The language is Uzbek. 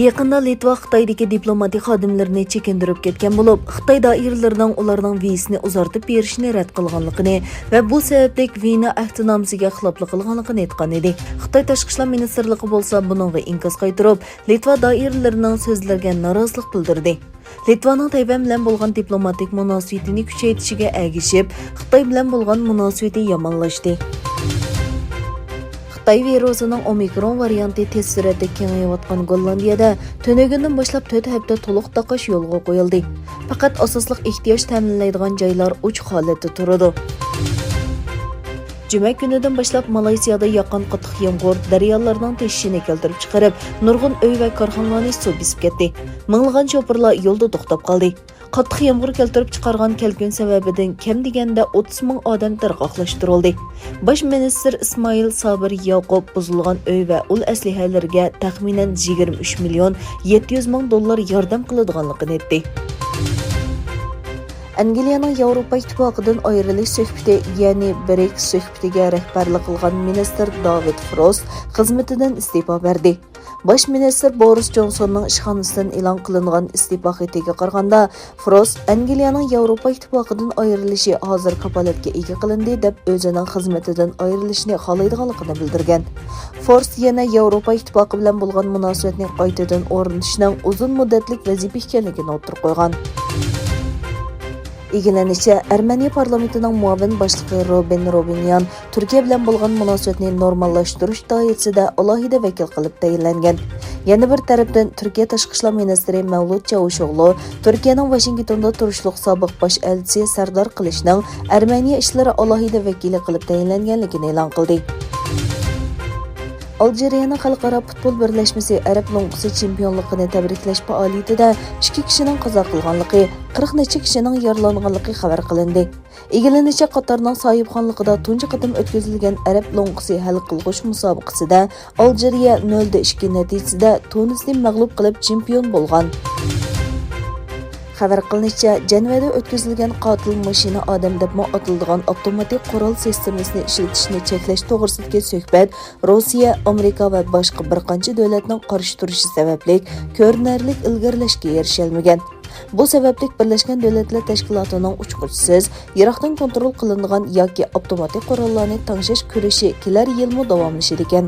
Yaqında Litva Xitoydagi diplomatik xodimlarni chekindirib ketgan bo'lib, Xitoy doiralarining ularning vizasini uzartib berishni rad qilganligini va bu sababli Viyna ahdinomasiga xiloflik qilganligini aytgan edi. Xitoy tashqi ishlar ministrligi bo'lsa buningga inkos qaytarib, Litva doiralarining so'zlariga norozilik bildirdi. Litvaning Tayvan bilan bo'lgan diplomatik munosabatini kuchaytirishiga ergishib, Xitoy bilan bo'lgan munosabati yomonlashdi. Xitoy virusining Omikron varianti tez sur'atda kengayayotgan Gollandiyada to'nagundan boshlab 4 hafta to'liq taqash yo'lga qo'yildi. Faqat asosliq ehtiyoj ta'minlaydigan joylar uch holatda turadi. Juma kunidan boshlab Malayziyada yoqqan qattiq yomg'ir daryolarning teshishini keltirib chiqarib, nurg'un uy va korxonalarni suv besib ketdi. Minglagan sho'pirlar yo'lda to'xtab qoldi. Qattiq yomg'ir keltirib chiqargan kelkun sababidan kam deganda 30 ming odam tarqoqlashtirildi. Bosh ministr Ismoil Sabir Yaqub buzilgan uy va ul aslihalarga taxminan 23 million 700 ming dollar yordam qiladiganligini aytdi. Angliyaning Yevropa ittifoqidan ayrilish suhbati, ya'ni Brexit suhbatiga rahbarlik qilgan ministr David Frost xizmatidan iste'fo berdi. Bosh ministr Boris Johnsonning ishxonasidan e'lon qilingan iste'fo xatiga qaraganda, Frost Angliyaning Yevropa ittifoqidan ayrilishi hozir kafolatga ega qilindi deb o'zining xizmatidan ayrilishni xohlaydiganligini bildirgan. Frost yana Yevropa ittifoqi bilan bo'lgan munosabatni qaytadan o'rnatishning uzun muddatlik vazifa ekanligini o'tirib qo'ygan. Egilenishicha, Armeniya parlamentining muavin boshlig'i Robin Robinyan Turkiya bilan bo'lgan munosabatni normallashtirish doirasida alohida vakil qilib tayinlangan. Yana bir tarafdan Turkiya tashqi ishlar ministri Mavlut Cavushoğlu Turkiyaning Washingtonda turishliq sobiq bosh elchisi Sardar Qilishning Armeniya ishlari alohida vakili qilib tayinlanganligini e'lon qildi. Aljeriyaning xalqaro futbol birlashmasi Arab Long'isi chempionligini tabriklash faoliyatida 2 kishining qazo qilganligi, 40 necha kishining yaralanganligi xabar qilindi. Egilenishicha, Qatarning sohibxonligida tunji qatim o'tkazilgan Arab Long'isi hal qilg'ish musobaqasida Aljeriya 0-2 natijasida Tunisni mag'lub qilib chempion bo'lgan. Xabar qilinishicha, Janvada o'tkazilgan qotil mashina odam deb atiladigan avtomatik qurol sistemasini ishlatishni cheklash to'g'risidagi suhbat Rossiya, Amerika va boshqa bir qancha davlatning qarshi turishi sababli ko'rinarli ilgarilashga erishalmagan. Bu sababli Birlashgan Davlatlar Tashkilotining uchquchisiz, yiroqdan kontrol qilinadigan yoki avtomatik qurollarni tangshash kurashi kelar yilmi davomlashadi ekan.